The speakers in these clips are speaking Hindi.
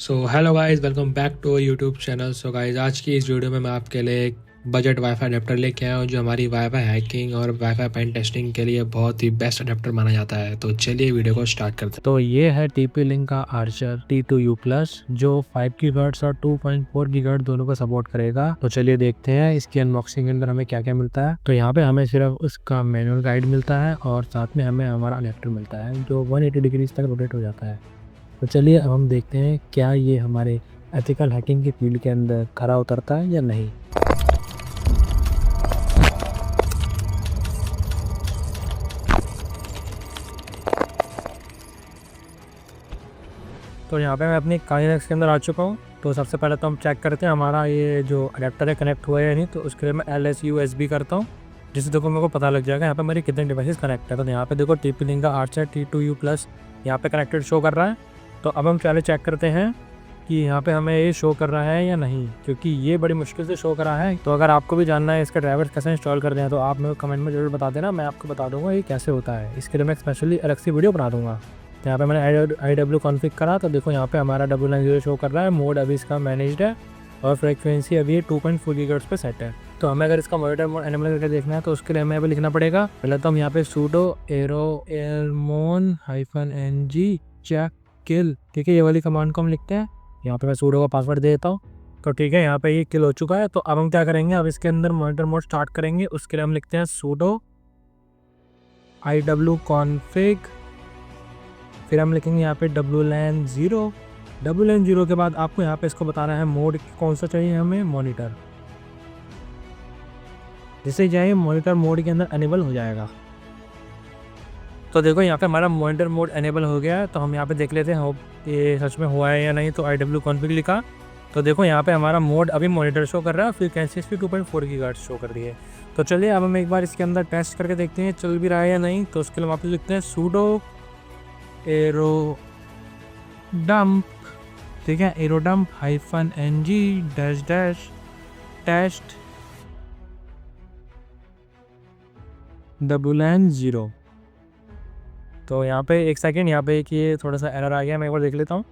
So hello guys, welcome back to YouTube channel. So guys, आज की इस वीडियो में मैं आपके लिए एक बजट वाईफाई अडेप्टर लेके आया हूँ जो हमारी वाईफाई हैकिंग और वाईफाई पेन टेस्टिंग के लिए बहुत ही बेस्ट अडेप्टर माना जाता है। तो चलिए वीडियो को स्टार्ट करते हैं। तो ये है TP-Link का आर्चर T2U प्लस जो 5 GHz और 2.4 GHz दोनों को सपोर्ट करेगा। तो चलिए देखते हैं इसकी अनबॉक्सिंग के अंदर हमें क्या क्या मिलता है। तो यहाँ पे हमें सिर्फ उसका मैनुअल गाइड मिलता है और साथ में हमें हमारा अडेप्टर मिलता है जो 180 डिग्रीज तक रोटेट हो जाता है। तो चलिए अब हम देखते हैं क्या ये हमारे एथिकल हैकिंग की फील्ड के अंदर खरा उतरता है या नहीं। तो यहाँ पे मैं अपनी काइनेक्स के अंदर आ चुका हूँ। तो सबसे पहले तो हम चेक करते हैं हमारा ये जो अडेप्टर है कनेक्ट हुआ है या नहीं। तो उसके लिए मैं LS/USB करता हूँ, जिससे देखो मेरे को पता लग जाएगा यहाँ पे मेरे कितने डिवाइसेस कनेक्ट है। तो यहाँ पे देखो TP-Link का आर्चर T2U प्लस यहाँ पे कनेक्टेड शो कर रहा है। तो अब हम पहले चेक करते हैं कि यहाँ पे हमें ये शो कर रहा है या नहीं, क्योंकि ये बड़ी मुश्किल से शो करा है। तो अगर आपको भी जानना है इसके ड्राइवर्स कैसे इंस्टॉल करते हैं तो आप मेरे को कमेंट में जरूर बता देना, मैं आपको बता दूंगा ये कैसे होता है। इसके लिए मैं स्पेशली अलग सी वीडियो बना दूंगा। तो यहाँ पे मैंने IW कॉन्फ़िग करा तो देखो यहाँ पे हमारा 990 शो कर रहा है। मोड अभी इसका मैनेज्ड है और फ्रीक्वेंसी अभी 2.4 GHz पे सेट है। तो हमें अगर इसका मॉनिटर मोड एनेबल करके देखना है तो उसके लिए हमें अभी लिखना पड़ेगा। पहले तो हम यहाँ पे sudo -ng check kill, ठीक है, ये वाली कमांड को हम लिखते हैं। यहाँ पे मैं sudo का पासवर्ड दे देता हूँ। तो ठीक है, यहाँ पे ये किल हो चुका है। तो अब हम क्या करेंगे, अब इसके अंदर मॉनिटर मोड स्टार्ट करेंगे। उसके लिए हम लिखते हैं sudo IW config, फिर हम लिखेंगे यहाँ पे WLAN 0। WLAN 0 के बाद आपको यहाँ पे इसको बताना है मोड कौन सा चाहिए हमें, मॉनिटर। जिससे जाए मॉनिटर मोड के अंदर एनेबल हो जाएगा। तो देखो यहाँ पे हमारा मॉनिटर मोड एनेबल हो गया है। तो हम यहाँ पे देख लेते हैं ये सच में हुआ है या नहीं। तो IW कॉन्फ़िग लिखा तो देखो यहाँ पे हमारा मोड अभी मॉनिटर शो कर रहा है, फ्रीक्वेंसी भी 2.4 GHz शो कर रही है। तो चलिए अब हम एक बार इसके अंदर टेस्ट करके देखते हैं चल भी रहा है या नहीं। तो उसके लिए वापस लिखते हैं sudo aerodump, ठीक है, aerodump -ng -test WLAN 0। तो यहाँ पे एक सेकेंड, यहाँ पे एक ये थोड़ा सा एरर आ गया, मैं एक बार देख लेता हूँ।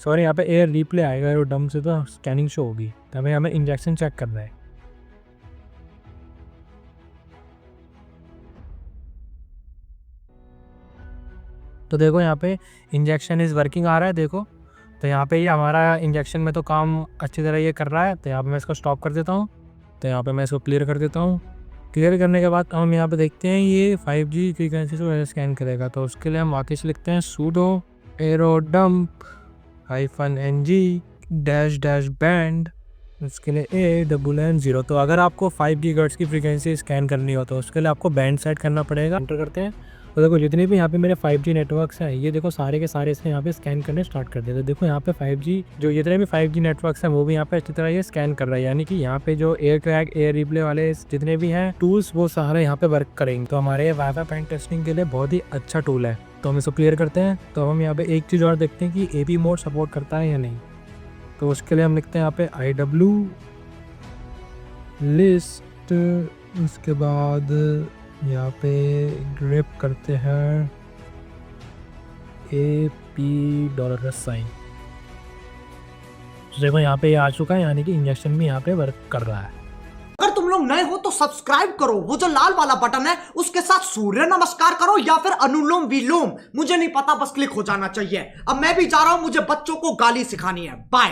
सॉरी, यहाँ पे एयर रिप्ले आएगा, एरोडम्प से तो स्कैनिंग शो होगी। तो हमें इंजेक्शन चेक करना है। तो देखो यहाँ पे इंजेक्शन इज़ वर्किंग आ रहा है, देखो। तो यहाँ पे ये हमारा इंजेक्शन में तो काम अच्छी तरह ये कर रहा है। तो यहाँ पे मैं इसको स्टॉप कर देता हूँ। तो यहाँ पे मैं इसको क्लियर कर देता हूँ। क्लियर करने के बाद हम यहाँ पे देखते हैं ये 5G फ्रीक्वेंसी से स्कैन करेगा। तो उसके लिए हम वापस लिखते हैं sudo aerodump -ng -band, उसके लिए WLAN 0। तो अगर आपको 5 GHz की फ्रीक्वेंसी स्कैन करनी हो तो उसके लिए आपको बैंड सेट करना पड़ेगा। एंटर करते हैं तो देखो जितने भी यहाँ पे मेरे 5G नेटवर्क्स हैं ये देखो सारे के सारे इसने यहाँ पे स्कैन करने स्टार्ट कर दिए। तो देखो यहाँ पे 5G जो जितने भी 5G नेटवर्क्स हैं वो भी यहाँ पे अच्छी तरह ये स्कैन कर रहा है। यानी कि यहाँ पे जो एयर क्रैक, एयर रिप्ले वाले जितने भी हैं टूल्स वो सारे यहाँ पे वर्क करेंगे। तो हमारे वाईफाई पेन टेस्टिंग के लिए बहुत ही अच्छा टूल है। तो हम इसको क्लियर करते हैं। तो हम यहाँ पे एक चीज़ और देखते हैं कि AP मोड सपोर्ट करता है या नहीं। तो उसके लिए हम लिखते हैं यहाँ पे IW लिस्ट, उसके बाद यहाँ पे ग्रिप करते हैं AP $। देखो यहाँ पे ये आ चुका है, यानी कि इंजेक्शन भी यहाँ पे वर्क कर रहा है। अगर तुम लोग नए हो तो सब्सक्राइब करो, वो जो लाल वाला बटन है उसके साथ सूर्य नमस्कार करो या फिर अनुलोम विलोम, मुझे नहीं पता, बस क्लिक हो जाना चाहिए। अब मैं भी जा रहा हूं, मुझे बच्चों को गाली सिखानी है। बाय।